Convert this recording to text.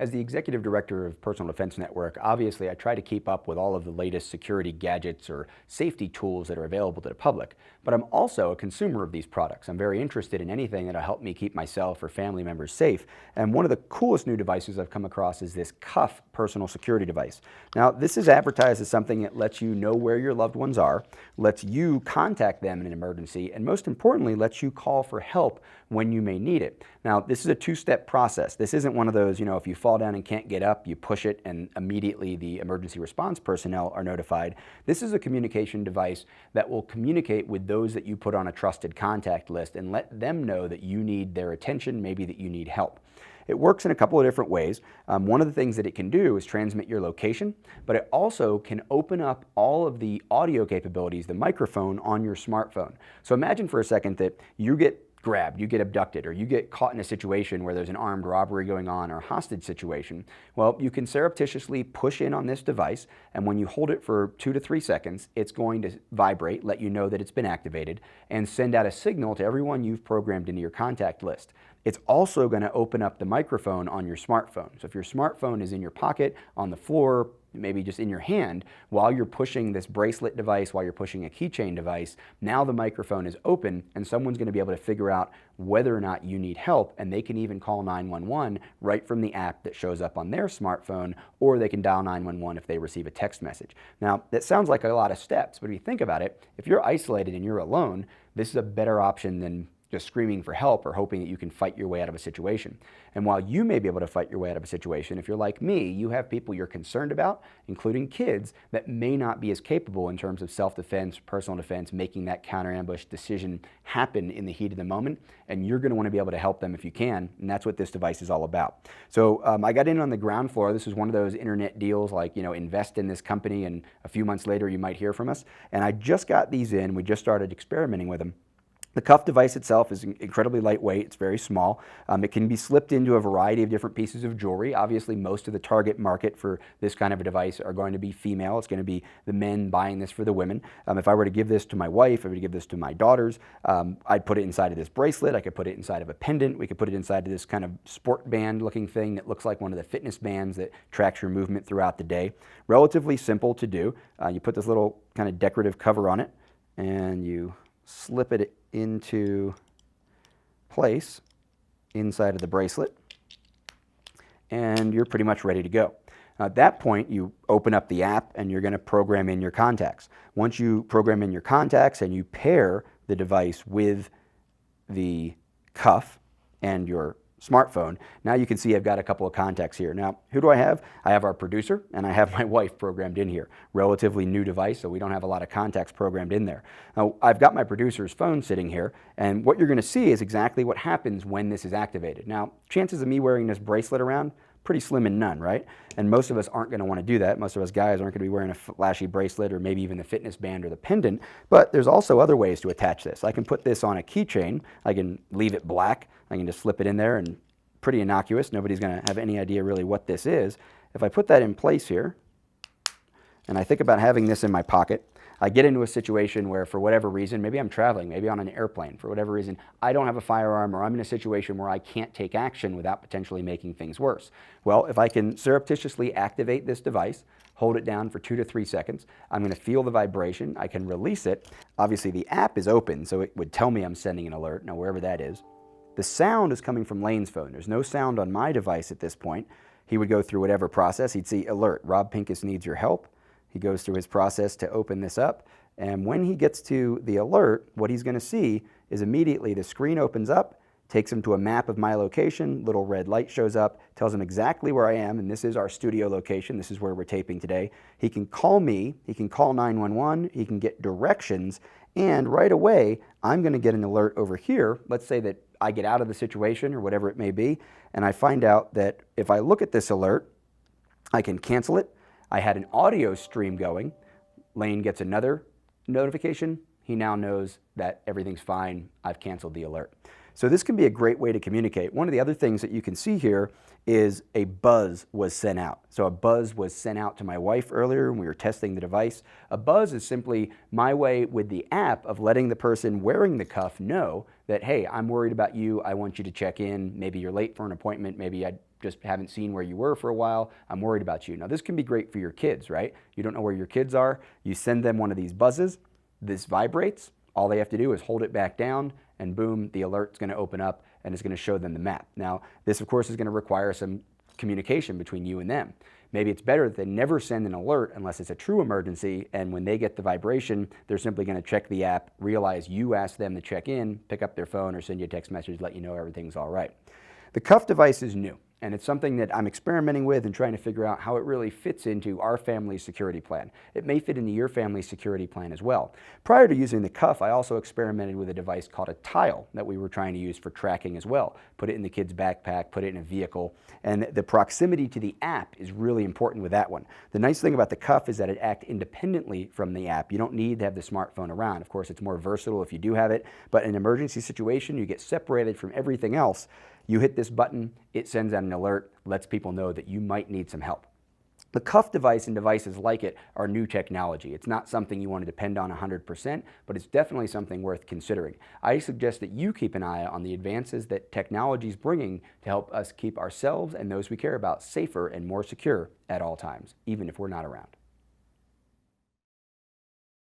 As the executive director of Personal Defense Network, obviously I try to keep up with all of the latest security gadgets or safety tools that are available to the public, but I'm also a consumer of these products. I'm very interested in anything that'll help me keep myself or family members safe, and one of the coolest new devices I've come across is this Cuff personal security device. Now, this is advertised as something that lets you know where your loved ones are, lets you contact them in an emergency, and most importantly, lets you call for help when you may need it. Now, this is a two-step process. This isn't one of those, if you fall down and can't get up, you push it and immediately the emergency response personnel are notified. This is a communication device that will communicate with those that you put on a trusted contact list and let them know that you need their attention, maybe that you need help. It works in a couple of different ways. One of the things that it can do is transmit your location, but it also can open up all of the audio capabilities, the microphone on your smartphone. So imagine for a second that you get grabbed, you get abducted, or you get caught in a situation where there's an armed robbery going on or a hostage situation. Well, you can surreptitiously push in on this device, and when you hold it for 2 to 3 seconds, it's going to vibrate, let you know that it's been activated, and send out a signal to everyone you've programmed into your contact list. It's also going to open up the microphone on your smartphone. So if your smartphone is in your pocket, on the floor, maybe just in your hand, while you're pushing this bracelet device, while you're pushing a keychain device, now the microphone is open and someone's going to be able to figure out whether or not you need help, and they can even call 911 right from the app that shows up on their smartphone, or they can dial 911 if they receive a text message. Now, that sounds like a lot of steps, but if you think about it, if you're isolated and you're alone, this is a better option than just screaming for help or hoping that you can fight your way out of a situation. And while you may be able to fight your way out of a situation, if you're like me, you have people you're concerned about, including kids, that may not be as capable in terms of self-defense, personal defense, making that counter-ambush decision happen in the heat of the moment, and you're going to want to be able to help them if you can, and that's what this device is all about. So I got in on the ground floor. This is one of those internet deals like, invest in this company, and a few months later you might hear from us. And I just got these in. We just started experimenting with them. The Cuff device itself is incredibly lightweight. It's very small. It can be slipped into a variety of different pieces of jewelry. Obviously, most of the target market for this kind of a device are going to be female. It's going to be the men buying this for the women. If I were to give this to my wife, if I were to give this to my daughters, I'd put it inside of this bracelet. I could put it inside of a pendant. We could put it inside of this kind of sport band looking thing that looks like one of the fitness bands that tracks your movement throughout the day. Relatively simple to do. You put this little kind of decorative cover on it, and you slip it into place inside of the bracelet, and you're pretty much ready to go. At that point, you open up the app and you're going to program in your contacts. Once you program in your contacts and you pair the device with the Cuff and your smartphone, now you can see I've got a couple of contacts here. Now, who do I have? I have our producer and I have my wife programmed in here. Relatively new device, so we don't have a lot of contacts programmed in there. Now, I've got my producer's phone sitting here, and what you're going to see is exactly what happens when this is activated. Now, chances of me wearing this bracelet around, pretty slim and none, right? And most of us aren't going to want to do that. Most of us guys aren't going to be wearing a flashy bracelet or maybe even the fitness band or the pendant, but there's also other ways to attach this. I can put this on a keychain. I can leave it black. I can just slip it in there, and pretty innocuous. Nobody's going to have any idea really what this is. If I put that in place here, and I think about having this in my pocket, I get into a situation where for whatever reason, maybe I'm traveling, maybe on an airplane, for whatever reason, I don't have a firearm, or I'm in a situation where I can't take action without potentially making things worse. Well, if I can surreptitiously activate this device, hold it down for 2 to 3 seconds, I'm going to feel the vibration, I can release it. Obviously the app is open, so it would tell me I'm sending an alert, now wherever that is. The sound is coming from Lane's phone. There's no sound on my device at this point. He would go through whatever process. He'd see alert, Rob Pincus needs your help. He goes through his process to open this up. And when he gets to the alert, what he's going to see is immediately the screen opens up, takes him to a map of my location, little red light shows up, tells him exactly where I am, and this is our studio location. This is where we're taping today. He can call me, he can call 911, he can get directions, and right away, I'm going to get an alert over here. Let's say that I get out of the situation or whatever it may be, and I find out that if I look at this alert, I can cancel it. I had an audio stream going. Lane gets another notification. He now knows that everything's fine. I've canceled the alert. So this can be a great way to communicate. One of the other things that you can see here is a buzz was sent out. So a buzz was sent out to my wife earlier when we were testing the device. A buzz is simply my way with the app of letting the person wearing the cuff know that, hey, I'm worried about you. I want you to check in. Maybe you're late for an appointment. Maybe just haven't seen where you were for a while. I'm worried about you. Now, this can be great for your kids, right? You don't know where your kids are. You send them one of these buzzes. This vibrates. All they have to do is hold it back down, and boom, the alert's going to open up and it's going to show them the map. Now, this, of course, is going to require some communication between you and them. Maybe it's better that they never send an alert unless it's a true emergency, and when they get the vibration, they're simply going to check the app, realize you asked them to check in, pick up their phone, or send you a text message, let you know everything's all right. The Cuff device is new, and it's something that I'm experimenting with and trying to figure out how it really fits into our family's security plan. It may fit into your family's security plan as well. Prior to using the Cuff, I also experimented with a device called a Tile that we were trying to use for tracking as well. Put it in the kid's backpack, put it in a vehicle, and the proximity to the app is really important with that one. The nice thing about the Cuff is that it acts independently from the app. You don't need to have the smartphone around. Of course, it's more versatile if you do have it, but in an emergency situation, you get separated from everything else. You hit this button, it sends out an alert, lets people know that you might need some help. The Cuff device and devices like it are new technology. It's not something you want to depend on 100%, but it's definitely something worth considering. I suggest that you keep an eye on the advances that technology is bringing to help us keep ourselves and those we care about safer and more secure at all times, even if we're not around.